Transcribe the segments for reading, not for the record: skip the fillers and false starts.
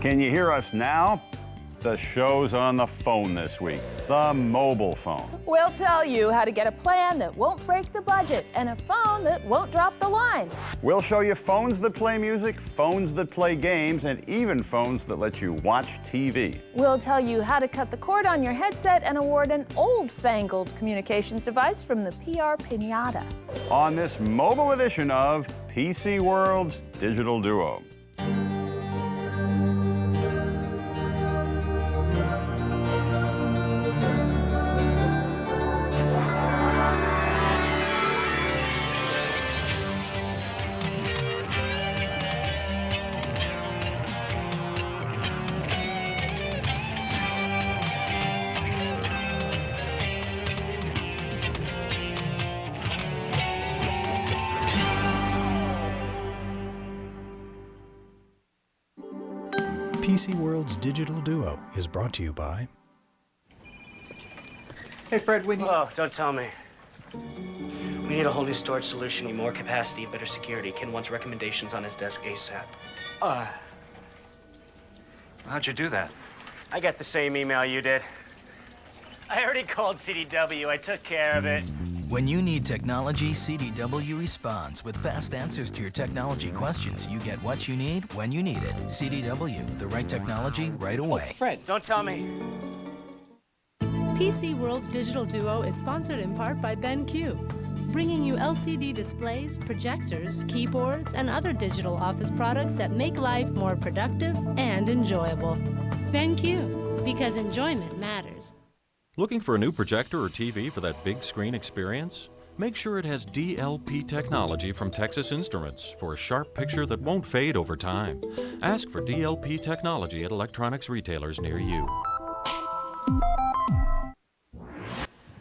Can you hear us now? The show's on the phone this week, the mobile phone. We'll tell you how to get a plan that won't break the budget and a phone that won't drop the line. We'll show you phones that play music, phones that play games, and even phones that let you watch TV. We'll tell you how to cut the cord on your headset and award an old-fangled communications device from the PR Piñata. On this mobile edition of PC World's Digital Duo. PC World's Digital Duo is brought to you by... Hey, Fred, we need... Oh, don't tell me. We need a whole new storage solution, need more capacity, better security. Ken wants recommendations on his desk ASAP. How'd you do that? I got the same email you did. I already called CDW. I took care of it. When you need technology, CDW responds with fast answers to your technology questions. You get what you need when you need it. CDW, the right technology right away. Fred, don't tell me. PC World's Digital Duo is sponsored in part by BenQ, bringing you LCD displays, projectors, keyboards, and other digital office products that make life more productive and enjoyable. BenQ, because enjoyment matters. Looking for a new projector or TV for that big screen experience? Make sure it has DLP technology from Texas Instruments for a sharp picture that won't fade over time. Ask for DLP technology at electronics retailers near you.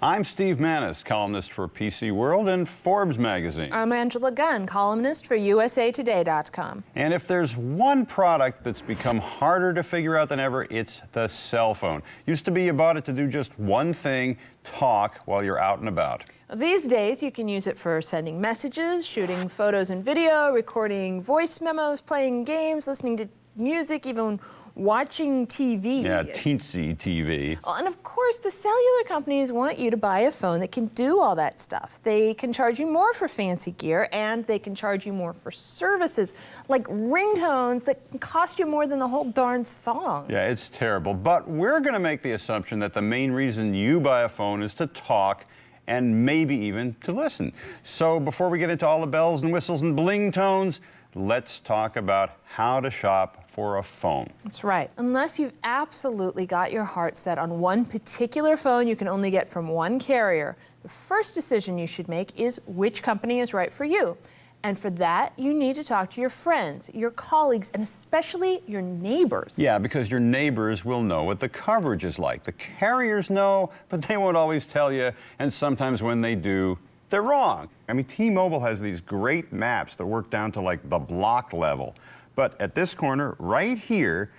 I'm Steve Manis, columnist for PC World and Forbes magazine. I'm Angela Gunn, columnist for USAtoday.com. And if there's one product that's become harder to figure out than ever, it's the cell phone. Used to be you bought it to do just one thing, talk while you're out and about. These days, you can use it for sending messages, shooting photos and video, recording voice memos, playing games, listening to music, even watching TV. Yeah, teensy TV. Well, and of course, the cellular companies want you to buy a phone that can do all that stuff. They can charge you more for fancy gear, and they can charge you more for services, like ringtones that can cost you more than the whole darn song. Yeah, it's terrible. But we're going to make the assumption that the main reason you buy a phone is to talk and maybe even to listen. So before we get into all the bells and whistles and bling tones, let's talk about how to shop for a phone. That's right. Unless you've absolutely got your heart set on one particular phone you can only get from one carrier, the first decision you should make is which company is right for you. And for that, you need to talk to your friends, your colleagues, and especially your neighbors. Yeah, because your neighbors will know what the coverage is like. The carriers know, but they won't always tell you, and sometimes when they do, they're wrong. I mean, T-Mobile has these great maps that work down to like the block level. But at this corner, right here,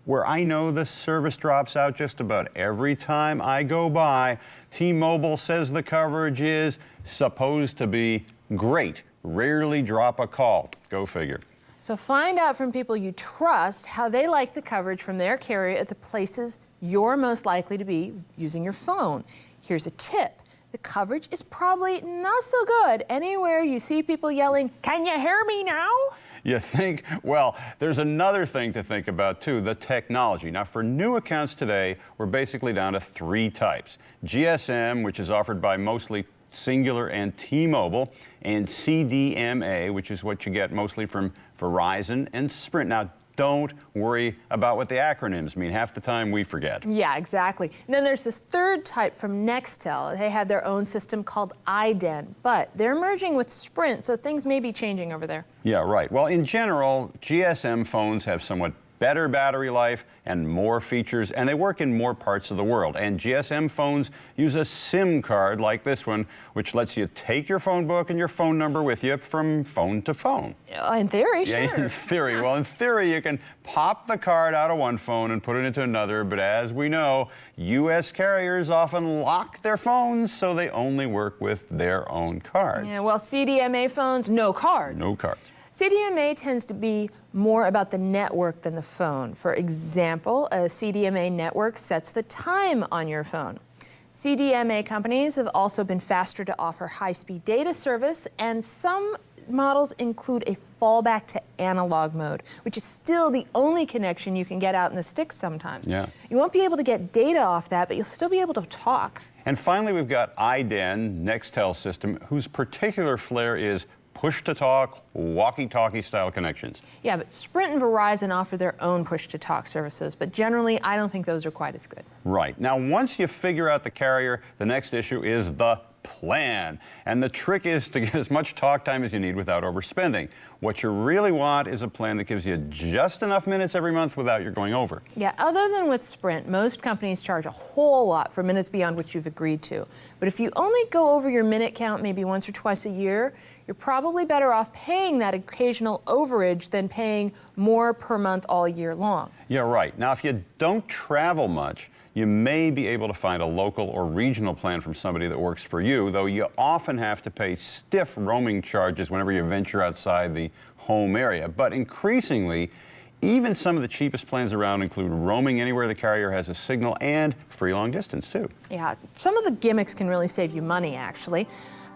where I know the service drops out just about every time I go by, T-Mobile says the coverage is supposed to be great. Rarely drop a call. Go figure. So find out from people you trust how they like the coverage from their carrier at the places you're most likely to be using your phone. Here's a tip. The coverage is probably not so good anywhere you see people yelling, "Can you hear me now?" You think? Well, there's another thing to think about too, the technology. Now, for new accounts today, we're basically down to three types. GSM, which is offered by mostly Singular and T-Mobile, and CDMA, which is what you get mostly from Verizon and Sprint. Now, don't worry about what the acronyms mean. Half the time we forget. Yeah, exactly. And then there's this third type from Nextel. They have their own system called iDen, but they're merging with Sprint, so things may be changing over there. Yeah, right. Well, in general, GSM phones have somewhat better battery life and more features, and they work in more parts of the world. And GSM phones use a SIM card like this one, which lets you take your phone book and your phone number with you from phone to phone. In theory, sure. Yeah, in theory. Well, in theory, you can pop the card out of one phone and put it into another, but as we know, U.S. carriers often lock their phones so they only work with their own cards. Yeah, well, CDMA phones, no cards. No cards. CDMA tends to be more about the network than the phone. For example, a CDMA network sets the time on your phone. CDMA companies have also been faster to offer high-speed data service, and some models include a fallback to analog mode, which is still the only connection you can get out in the sticks sometimes. Yeah. You won't be able to get data off that, but you'll still be able to talk. And finally, we've got iDen, Nextel's system, whose particular flair is push-to-talk, walkie-talkie style connections. Yeah, but Sprint and Verizon offer their own push-to-talk services, but generally, I don't think those are quite as good. Right. Now, once you figure out the carrier, the next issue is the plan. And the trick is to get as much talk time as you need without overspending. What you really want is a plan that gives you just enough minutes every month without you going over. Yeah, other than with Sprint, most companies charge a whole lot for minutes beyond what you've agreed to. But if you only go over your minute count maybe once or twice a year, you're probably better off paying that occasional overage than paying more per month all year long. Yeah, right. Now, if you don't travel much, you may be able to find a local or regional plan from somebody that works for you, though you often have to pay stiff roaming charges whenever you venture outside the home area. But increasingly, even some of the cheapest plans around include roaming anywhere the carrier has a signal and free long distance, too. Yeah, some of the gimmicks can really save you money, actually.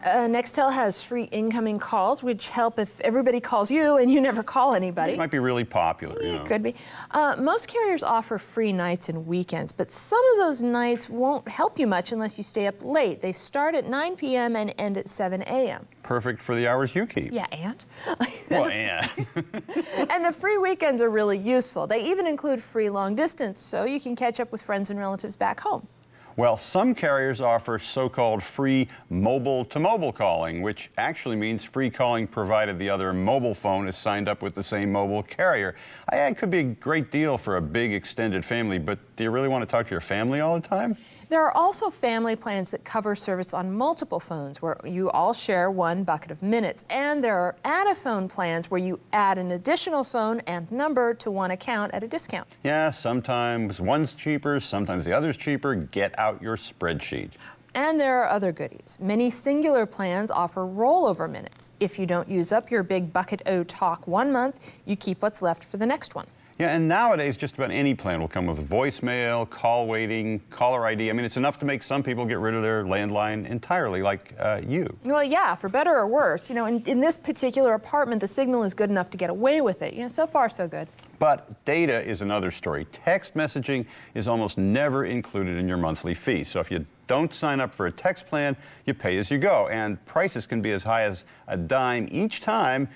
Nextel has free incoming calls, which help if everybody calls you and you never call anybody. It might be really popular, you know. It could be. Most carriers offer free nights and weekends, but some of those nights won't help you much unless you stay up late. They start at 9 p.m. and end at 7 a.m. Perfect for the hours you keep. Yeah, and? Well, and. And the free weekends are really useful. They even include free long distance, so you can catch up with friends and relatives back home. Well, some carriers offer so-called free mobile-to-mobile calling, which actually means free calling provided the other mobile phone is signed up with the same mobile carrier. It could be a great deal for a big extended family, but do you really want to talk to your family all the time? There are also family plans that cover service on multiple phones where you all share one bucket of minutes. And there are add-a-phone plans where you add an additional phone and number to one account at a discount. Yeah, sometimes one's cheaper, sometimes the other's cheaper. Get out your spreadsheet. And there are other goodies. Many singular plans offer rollover minutes. If you don't use up your big bucket O talk one month, you keep what's left for the next one. Yeah, and nowadays just about any plan will come with voicemail, call waiting, caller ID. I mean, it's enough to make some people get rid of their landline entirely, like you. Well, yeah, for better or worse. You know, in this particular apartment, the signal is good enough to get away with it. You know, so far, so good. But data is another story. Text messaging is almost never included in your monthly fee. So if you don't sign up for a text plan, you pay as you go. And prices can be as high as a dime each time,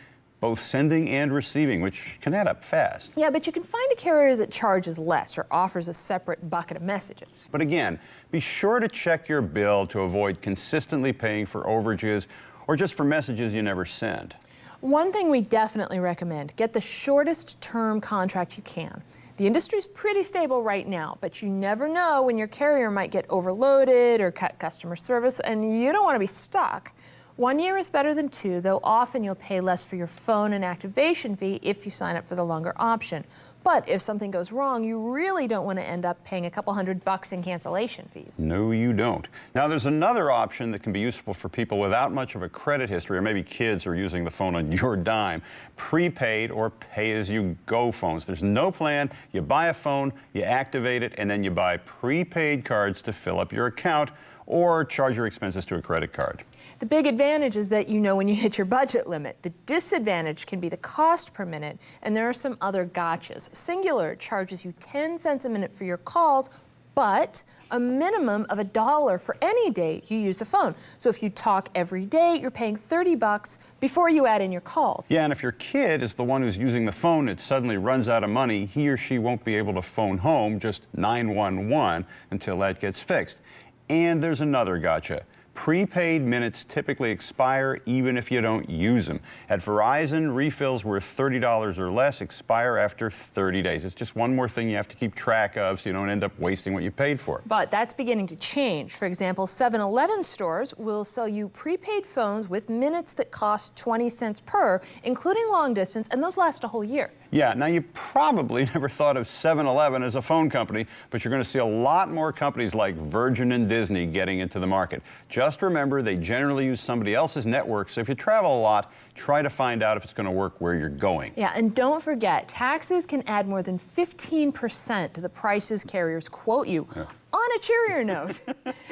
both sending and receiving, which can add up fast. Yeah, but you can find a carrier that charges less or offers a separate bucket of messages. But again, be sure to check your bill to avoid consistently paying for overages or just for messages you never send. One thing we definitely recommend, get the shortest term contract you can. The industry's pretty stable right now, but you never know when your carrier might get overloaded or cut customer service, and you don't want to be stuck. 1 year is better than 2, though often you'll pay less for your phone and activation fee if you sign up for the longer option. But if something goes wrong, you really don't want to end up paying a couple $100 in cancellation fees. No, you don't. Now, there's another option that can be useful for people without much of a credit history, or maybe kids who are using the phone on your dime. Prepaid or pay-as-you-go phones. There's no plan. You buy a phone, you activate it, and then you buy prepaid cards to fill up your account or charge your expenses to a credit card. The big advantage is that you know when you hit your budget limit. The disadvantage can be the cost per minute, and there are some other gotchas. Singular charges you 10 cents a minute for your calls, but a minimum of $1 for any day you use the phone. So if you talk every day, you're paying $30 before you add in your calls. Yeah, and if your kid is the one who's using the phone, it suddenly runs out of money, he or she won't be able to phone home, just 911, until that gets fixed. And there's another gotcha. Prepaid minutes typically expire even if you don't use them. At Verizon, refills worth $30 or less expire after 30 days. It's just one more thing you have to keep track of so you don't end up wasting what you paid for. But that's beginning to change. For example, 7-Eleven stores will sell you prepaid phones with minutes that cost 20 cents per, including long distance, and those last a whole year. Yeah, now you probably never thought of 7-Eleven as a phone company, but you're going to see a lot more companies like Virgin and Disney getting into the market. Just remember, they generally use somebody else's network, so if you travel a lot, try to find out if it's going to work where you're going. Yeah, and don't forget, taxes can add more than 15% to the prices carriers quote you. Yeah. On a cheerier note,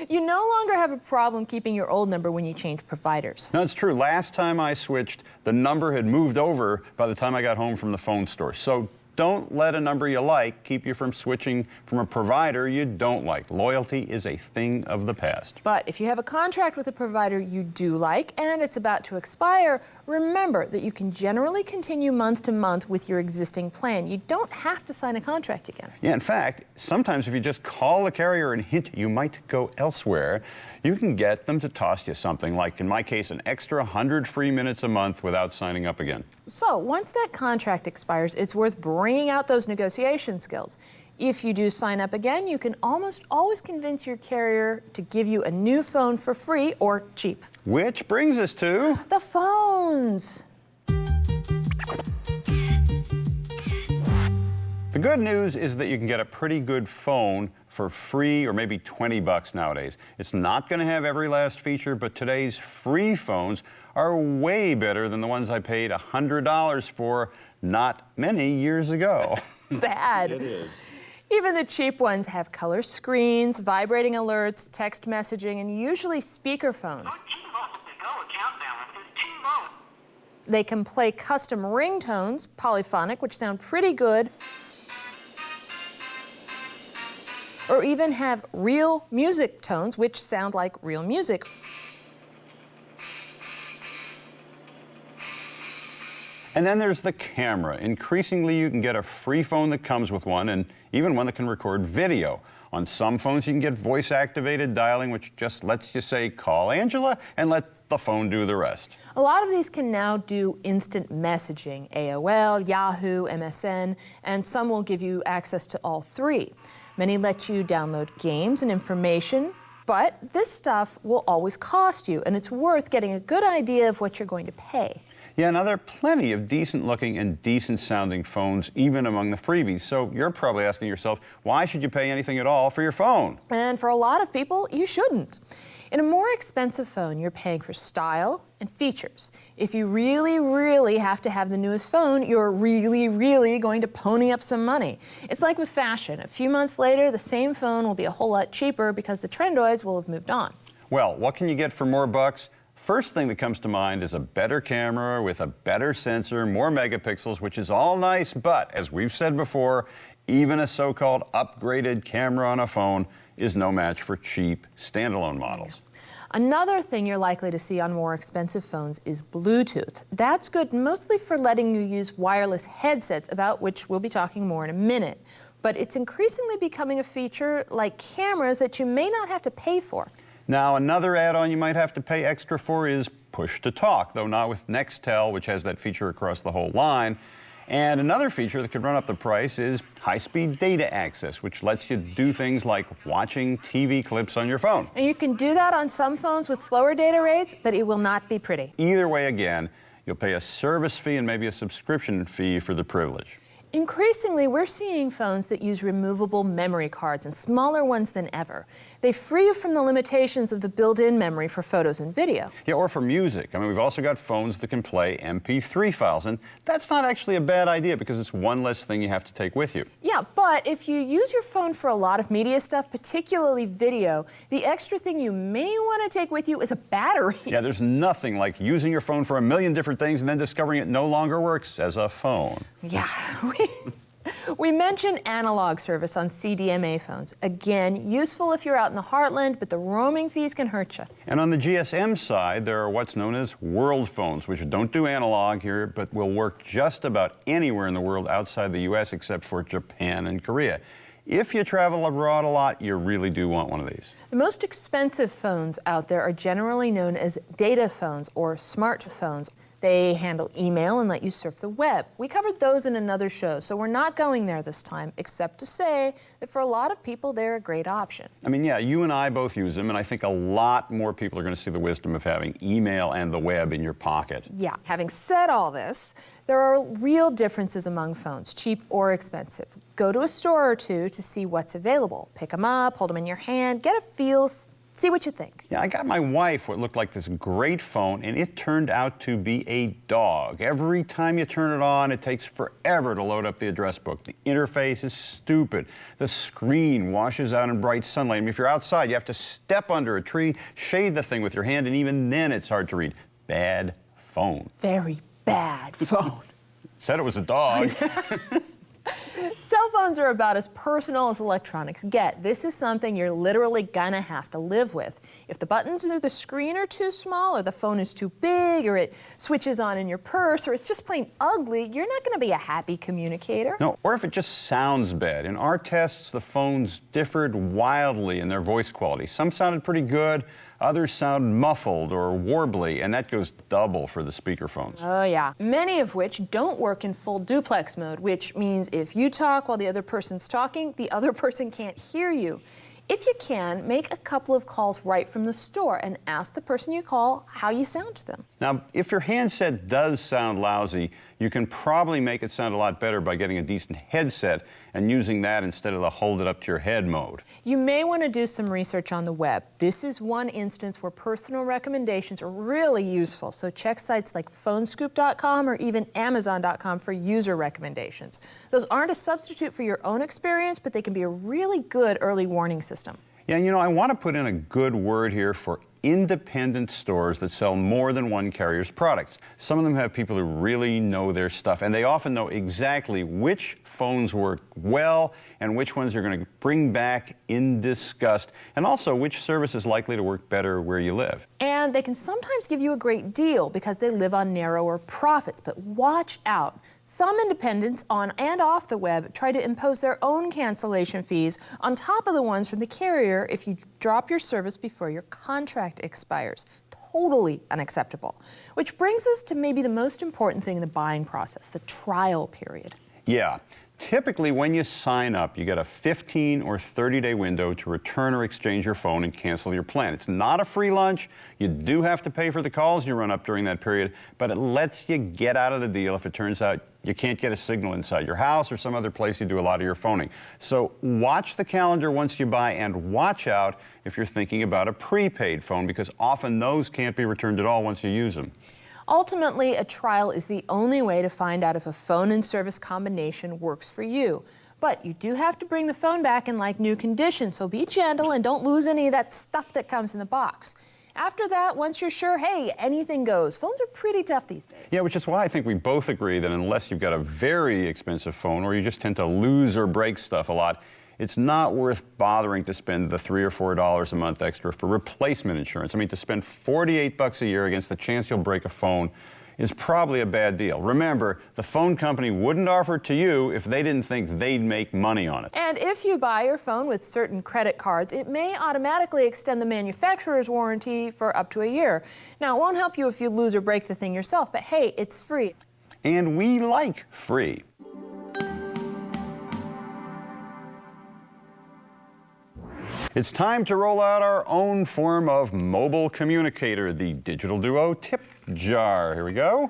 you no longer have a problem keeping your old number when you change providers. No, it's true. Last time I switched, the number had moved over by the time I got home from the phone store. So don't let a number you like keep you from switching from a provider you don't like. Loyalty is a thing of the past. But if you have a contract with a provider you do like and it's about to expire, remember that you can generally continue month to month with your existing plan. You don't have to sign a contract again. Yeah, in fact, sometimes if you just call the carrier and hint you might go elsewhere, you can get them to toss you something like, in my case, an extra 100 free minutes a month without signing up again. So once that contract expires, it's worth bringing out those negotiation skills. If you do sign up again, you can almost always convince your carrier to give you a new phone for free or cheap. Which brings us to the phones. The good news is that you can get a pretty good phone for free or maybe 20 bucks nowadays. It's not going to have every last feature, but today's free phones are way better than the ones I paid $100 for not many years ago. Sad. It is. Even the cheap ones have color screens, vibrating alerts, text messaging, and usually speakerphones. They can play custom ringtones, polyphonic, which sound pretty good, or even have real music tones, which sound like real music. And then there's the camera. Increasingly, you can get a free phone that comes with one, and even one that can record video. On some phones, you can get voice-activated dialing, which just lets you say, "Call Angela," and let the phone do the rest. A lot of these can now do instant messaging, AOL, Yahoo, MSN, and some will give you access to all three. Many let you download games and information, but this stuff will always cost you, and it's worth getting a good idea of what you're going to pay. Yeah, now there are plenty of decent-looking and decent-sounding phones, even among the freebies. So you're probably asking yourself, why should you pay anything at all for your phone? And for a lot of people, you shouldn't. In a more expensive phone, you're paying for style and features. If you really, really have to have the newest phone, you're really, really going to pony up some money. It's like with fashion. A few months later, the same phone will be a whole lot cheaper because the trendoids will have moved on. Well, what can you get for more bucks? First thing that comes to mind is a better camera with a better sensor, more megapixels, which is all nice, but as we've said before, even a so-called upgraded camera on a phone is no match for cheap standalone models. Another thing you're likely to see on more expensive phones is Bluetooth. That's good mostly for letting you use wireless headsets, about which we'll be talking more in a minute. But it's increasingly becoming a feature like cameras that you may not have to pay for. Now, another add-on you might have to pay extra for is push-to-talk, though not with Nextel, which has that feature across the whole line. And another feature that could run up the price is high-speed data access, which lets you do things like watching TV clips on your phone. And you can do that on some phones with slower data rates, but it will not be pretty. Either way, again, you'll pay a service fee and maybe a subscription fee for the privilege. Increasingly, we're seeing phones that use removable memory cards, and smaller ones than ever. They free you from the limitations of the built-in memory for photos and video. Yeah, or for music. I mean, we've also got phones that can play MP3 files, and that's not actually a bad idea because it's one less thing you have to take with you. Yeah, but if you use your phone for a lot of media stuff, particularly video, the extra thing you may want to take with you is a battery. Yeah, there's nothing like using your phone for a million different things and then discovering it no longer works as a phone. Yeah, we mentioned analog service on CDMA phones. Again, useful if you're out in the heartland, but the roaming fees can hurt you. And on the GSM side, there are what's known as world phones, which don't do analog here, but will work just about anywhere in the world outside the US except for Japan and Korea. If you travel abroad a lot, you really do want one of these. The most expensive phones out there are generally known as data phones or smartphones. They handle email and let you surf the web. We covered those in another show, so we're not going there this time, except to say that for a lot of people, they're a great option. I mean, yeah, you and I both use them, and I think a lot more people are going to see the wisdom of having email and the web in your pocket. Yeah, having said all this, there are real differences among phones, cheap or expensive. Go to a store or two to see what's available. Pick them up, hold them in your hand, get a feel, see what you think. Yeah, I got my wife what looked like this great phone, and it turned out to be a dog. Every time you turn it on, it takes forever to load up the address book. The interface is stupid. The screen washes out in bright sunlight. I mean, if you're outside, you have to step under a tree, shade the thing with your hand, and even then it's hard to read. Bad phone. Very bad phone. Said it was a dog. Cell phones are about as personal as electronics get. This is something you're literally gonna have to live with. If the buttons or the screen are too small, or the phone is too big, or it switches on in your purse, or it's just plain ugly, you're not gonna be a happy communicator. No, or if it just sounds bad. In our tests, the phones differed wildly in their voice quality. Some sounded pretty good, others sound muffled or warbly, and that goes double for the speaker phones. Oh yeah, many of which don't work in full duplex mode, which means if you talk while the other person's talking, the other person can't hear you. If you can, make a couple of calls right from the store and ask the person you call how you sound to them. Now, if your handset does sound lousy, you can probably make it sound a lot better by getting a decent headset and using that instead of the hold it up to your head mode. You may want to do some research on the web. This is one instance where personal recommendations are really useful, so check sites like phonescoop.com or even amazon.com for user recommendations. Those aren't a substitute for your own experience, but they can be a really good early warning system. Yeah, you know, I want to put in a good word here for independent stores that sell more than one carrier's products. Some of them have people who really know their stuff, and they often know exactly which phones work well and which ones you're going to bring back in disgust, and also which service is likely to work better where you live. And they can sometimes give you a great deal because they live on narrower profits, but watch out. Some independents on and off the web try to impose their own cancellation fees on top of the ones from the carrier if you drop your service before your contract expires. Totally unacceptable. Which brings us to maybe the most important thing in the buying process, the trial period. Yeah. Typically, when you sign up, you get a 15 or 30-day window to return or exchange your phone and cancel your plan. It's not a free lunch. You do have to pay for the calls you run up during that period, but it lets you get out of the deal if it turns out you can't get a signal inside your house or some other place you do a lot of your phoning. So watch the calendar once you buy, and watch out if you're thinking about a prepaid phone, because often those can't be returned at all once you use them. Ultimately, a trial is the only way to find out if a phone and service combination works for you. But you do have to bring the phone back in like new condition, so be gentle and don't lose any of that stuff that comes in the box. After that, once you're sure, hey, anything goes. Phones are pretty tough these days. Yeah, which is why I think we both agree that unless you've got a very expensive phone or you just tend to lose or break stuff a lot, it's not worth bothering to spend the $3 or $4 a month extra for replacement insurance. I mean, to spend $48 a year against the chance you'll break a phone is probably a bad deal. Remember, the phone company wouldn't offer it to you if they didn't think they'd make money on it. And if you buy your phone with certain credit cards, it may automatically extend the manufacturer's warranty for up to a year. Now, it won't help you if you lose or break the thing yourself, but hey, it's free. And we like free. It's time to roll out our own form of mobile communicator, the Digital Duo Tip Jar. Here we go.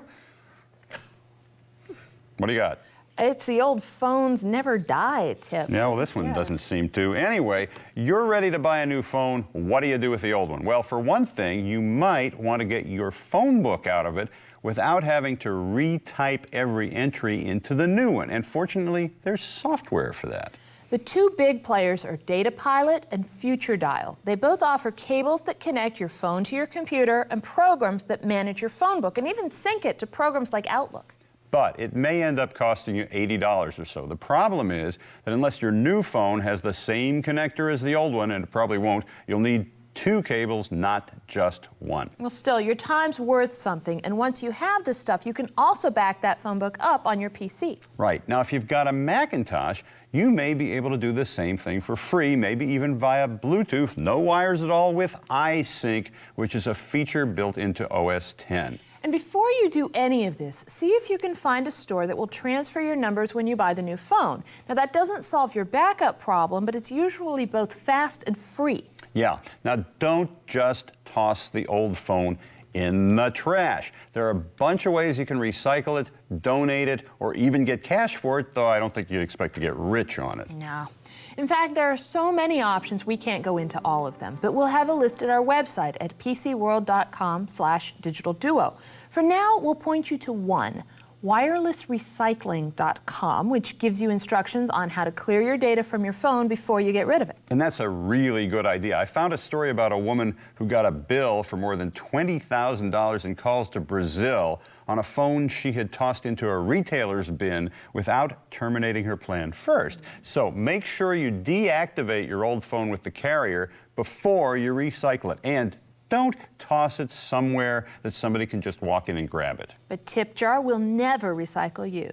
What do you got? It's the old phones never die tip. Yeah, well, this one doesn't seem to. Anyway, you're ready to buy a new phone. What do you do with the old one? Well, for one thing, you might want to get your phone book out of it without having to retype every entry into the new one. And fortunately, there's software for that. The two big players are Data Pilot and Future Dial. They both offer cables that connect your phone to your computer and programs that manage your phone book and even sync it to programs like Outlook. But it may end up costing you $80 or so. The problem is that unless your new phone has the same connector as the old one, and it probably won't, you'll need two cables, not just one. Well, still, your time's worth something, and once you have this stuff, you can also back that phone book up on your PC. Right. Now, if you've got a Macintosh, you may be able to do the same thing for free, maybe even via Bluetooth, no wires at all, with iSync, which is a feature built into OS X. And before you do any of this, see if you can find a store that will transfer your numbers when you buy the new phone. Now, that doesn't solve your backup problem, but it's usually both fast and free. Yeah. Now, don't just toss the old phone in the trash. There are a bunch of ways you can recycle it, donate it, or even get cash for it, though I don't think you'd expect to get rich on it. No. In fact, there are so many options we can't go into all of them, but we'll have a list at our website at pcworld.com/digitalduo. For now, we'll point you to one, wirelessrecycling.com, which gives you instructions on how to clear your data from your phone before you get rid of it. And that's a really good idea. I found a story about a woman who got a bill for more than $20,000 in calls to Brazil on a phone she had tossed into a retailer's bin without terminating her plan first. So make sure you deactivate your old phone with the carrier before you recycle it. And don't toss it somewhere that somebody can just walk in and grab it. But tip jar will never recycle you.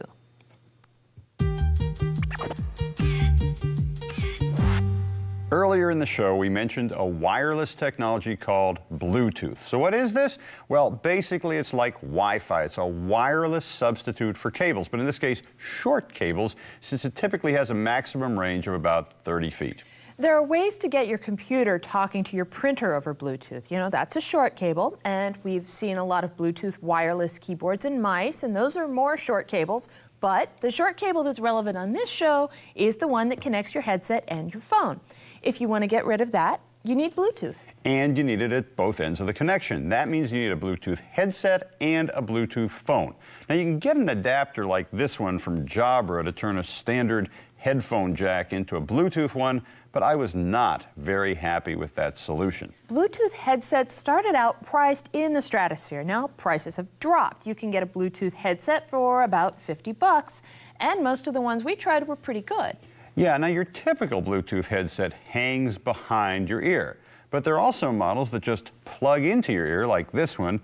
Earlier in the show, we mentioned a wireless technology called Bluetooth. So what is this? Well, basically it's like Wi-Fi. It's a wireless substitute for cables, but in this case, short cables, since it typically has a maximum range of about 30 feet. There are ways to get your computer talking to your printer over Bluetooth. You know, that's a short cable, and we've seen a lot of Bluetooth wireless keyboards and mice, and those are more short cables. But the short cable that's relevant on this show is the one that connects your headset and your phone. If you want to get rid of that, you need Bluetooth. And you need it at both ends of the connection. That means you need a Bluetooth headset and a Bluetooth phone. Now you can get an adapter like this one from Jabra to turn a standard headphone jack into a Bluetooth one, but I was not very happy with that solution. Bluetooth headsets started out priced in the stratosphere. Now prices have dropped. You can get a Bluetooth headset for about $50, and most of the ones we tried were pretty good. Yeah, now your typical Bluetooth headset hangs behind your ear, but there are also models that just plug into your ear like this one,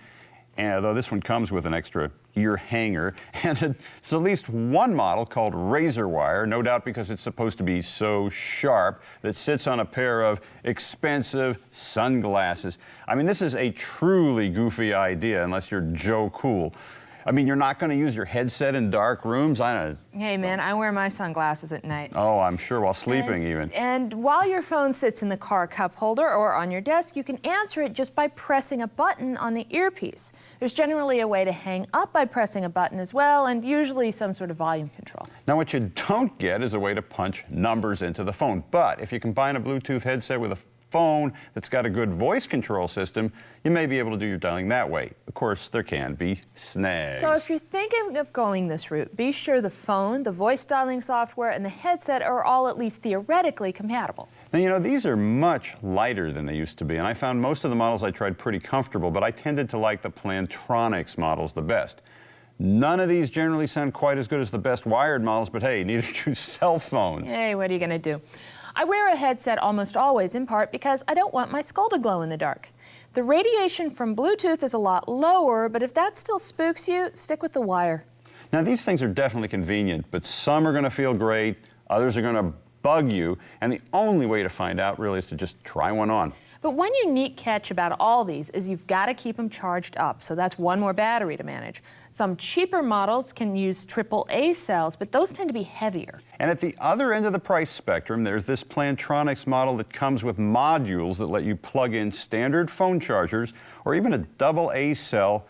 and though this one comes with an extra ear hanger, and it's at least one model called Razor Wire, no doubt because it's supposed to be so sharp, that sits on a pair of expensive sunglasses. I mean, this is a truly goofy idea unless you're Joe Cool. I mean, you're not going to use your headset in dark rooms? I don't know. Hey, man, I wear my sunglasses at night. Oh, I'm sure, while sleeping even. And while your phone sits in the car cup holder or on your desk, you can answer it just by pressing a button on the earpiece. There's generally a way to hang up by pressing a button as well, and usually some sort of volume control. Now, what you don't get is a way to punch numbers into the phone. But if you combine a Bluetooth headset with a phone that's got a good voice control system, you may be able to do your dialing that way. Of course, there can be snags. So if you're thinking of going this route, be sure the phone, the voice dialing software, and the headset are all at least theoretically compatible. Now, you know, these are much lighter than they used to be, and I found most of the models I tried pretty comfortable, but I tended to like the Plantronics models the best. None of these generally sound quite as good as the best wired models, but hey, neither do cell phones. Hey, what are you gonna do? I wear a headset almost always, in part because I don't want my skull to glow in the dark. The radiation from Bluetooth is a lot lower, but if that still spooks you, stick with the wire. Now, these things are definitely convenient, but some are going to feel great, others are going to bug you, and the only way to find out really is to just try one on. But one unique catch about all these is you've got to keep them charged up, so that's one more battery to manage. Some cheaper models can use AAA cells, but those tend to be heavier. And at the other end of the price spectrum, there's this Plantronics model that comes with modules that let you plug in standard phone chargers or even a AA cell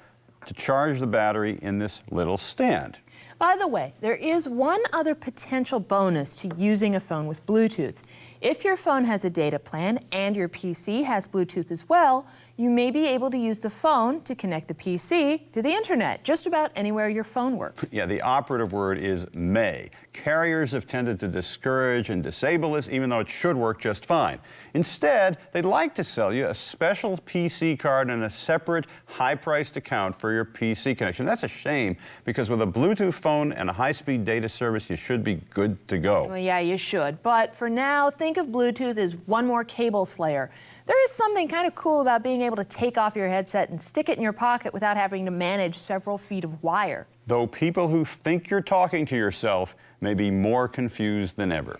to charge the battery in this little stand. By the way, there is one other potential bonus to using a phone with Bluetooth. If your phone has a data plan and your PC has Bluetooth as well, you may be able to use the phone to connect the PC to the internet, just about anywhere your phone works. Yeah, the operative word is may. Carriers have tended to discourage and disable this, even though it should work just fine. Instead, they'd like to sell you a special PC card and a separate high-priced account for your PC connection. That's a shame, because with a Bluetooth phone and a high-speed data service, you should be good to go. Well, yeah, you should. But for now, think of Bluetooth as one more cable slayer. There is something kind of cool about being able to take off your headset and stick it in your pocket without having to manage several feet of wire. Though people who think you're talking to yourself may be more confused than ever.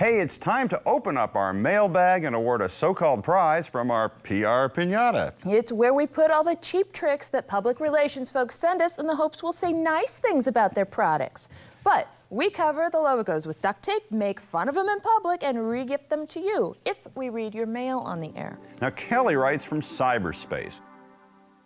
Hey, it's time to open up our mailbag and award a so-called prize from our PR piñata. It's where we put all the cheap tricks that public relations folks send us in the hopes we'll say nice things about their products. But we cover the logos with duct tape, make fun of them in public, and re-gift them to you if we read your mail on the air. Now, Kelly writes from cyberspace.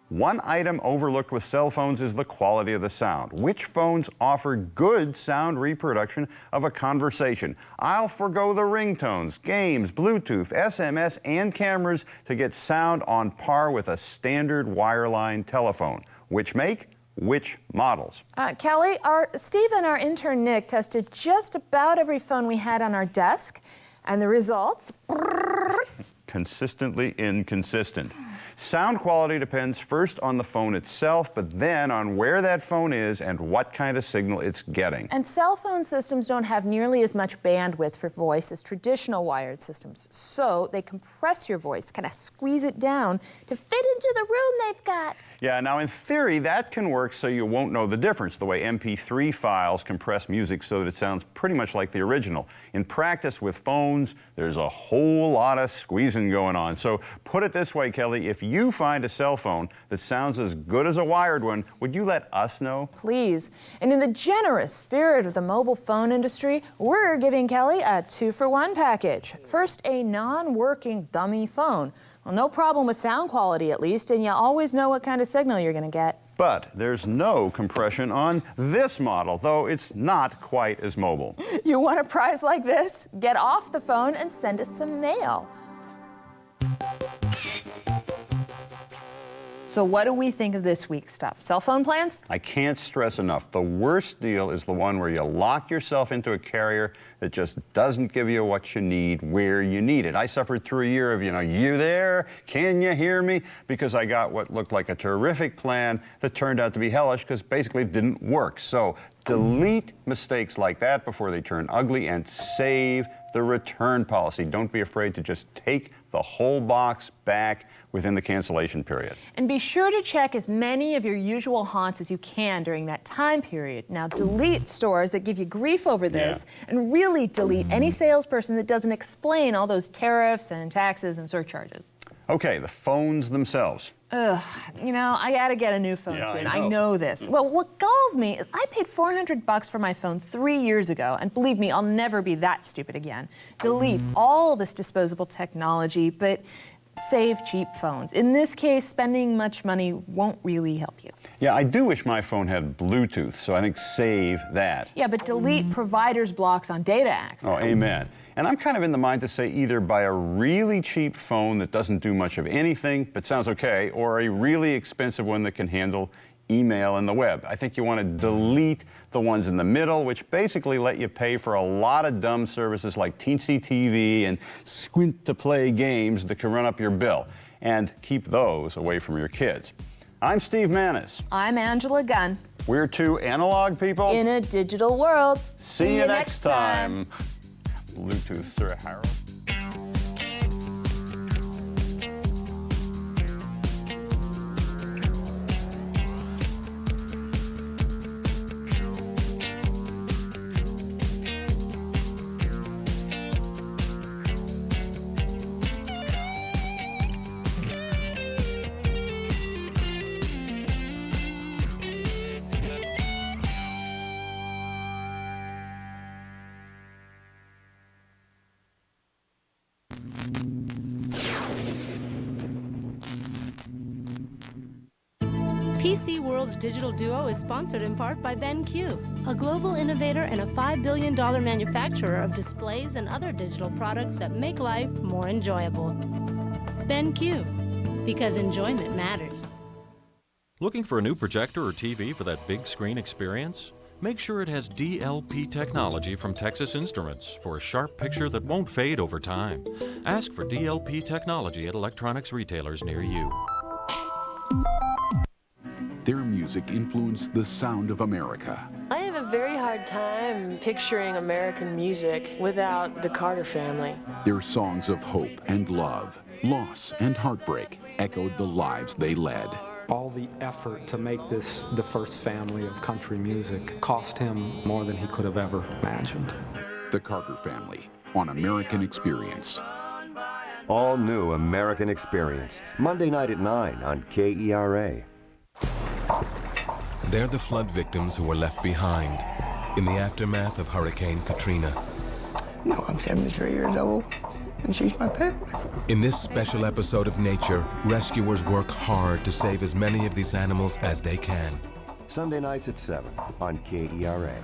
One item overlooked with cell phones is the quality of the sound. Which phones offer good sound reproduction of a conversation? I'll forgo the ringtones, games, Bluetooth, SMS, and cameras to get sound on par with a standard wireline telephone. Which make? Which models? Kelly, Steve and our intern Nick tested just about every phone we had on our desk, and the results? Consistently inconsistent. Sound quality depends first on the phone itself, but then on where that phone is and what kind of signal it's getting. And cell phone systems don't have nearly as much bandwidth for voice as traditional wired systems. So they compress your voice, kind of squeeze it down to fit into the room they've got. Yeah, now in theory, that can work so you won't know the difference, the way MP3 files compress music so that it sounds pretty much like the original. In practice with phones, there's a whole lot of squeezing going on. So put it this way, Kelly, if you find a cell phone that sounds as good as a wired one, would you let us know? Please. And in the generous spirit of the mobile phone industry, we're giving Kelly a 2-for-1 package. First, a non-working dummy phone. Well, no problem with sound quality, at least, and you always know what kind of signal you're going to get. But there's no compression on this model, though it's not quite as mobile. You want a prize like this? Get off the phone and send us some mail. So what do we think of this week's stuff? Cell phone plans? I can't stress enough. The worst deal is the one where you lock yourself into a carrier that just doesn't give you what you need where you need it. I suffered through a year of, you there? Can you hear me? Because I got what looked like a terrific plan that turned out to be hellish because basically it didn't work. So delete mistakes like that before they turn ugly and save the return policy. Don't be afraid to just take the whole box back within the cancellation period. And be sure to check as many of your usual haunts as you can during that time period. Now, delete stores that give you grief over this, and really delete any salesperson that doesn't explain all those tariffs and taxes and surcharges. Okay, the phones themselves. Ugh, I gotta get a new phone soon. I know. I know this. Well, what galls me is I paid $400 for my phone 3 years ago, and believe me, I'll never be that stupid again. Delete all this disposable technology, but save cheap phones. In this case, spending much money won't really help you. Yeah, I do wish my phone had Bluetooth, so I think save that. Yeah, but delete providers' blocks on data access. Oh, amen. And I'm kind of in the mind to say either buy a really cheap phone that doesn't do much of anything but sounds okay, or a really expensive one that can handle email and the web. I think you want to delete the ones in the middle, which basically let you pay for a lot of dumb services like Teensy TV and Squint to play games that can run up your bill. And keep those away from your kids. I'm Steve Manis. I'm Angela Gunn. We're two analog people In a digital world. See you next time. Bluetooth, Sir Harold. PC World's digital duo is sponsored in part by BenQ, a global innovator and a $5 billion manufacturer of displays and other digital products that make life more enjoyable. BenQ, because enjoyment matters. Looking for a new projector or TV for that big screen experience? Make sure it has DLP technology from Texas Instruments for a sharp picture that won't fade over time. Ask for DLP technology at electronics retailers near you. Their music influenced the sound of America. I have a very hard time picturing American music without the Carter family. Their songs of hope and love, loss and heartbreak echoed the lives they led. All the effort to make this the first family of country music cost him more than he could have ever imagined. The Carter family, on American Experience. All new American Experience, Monday night at 9 on KERA. They're the flood victims who were left behind in the aftermath of Hurricane Katrina. No, I'm 73 years old, and she's my pet. In this special episode of Nature, rescuers work hard to save as many of these animals as they can. Sunday nights at 7 on KERA.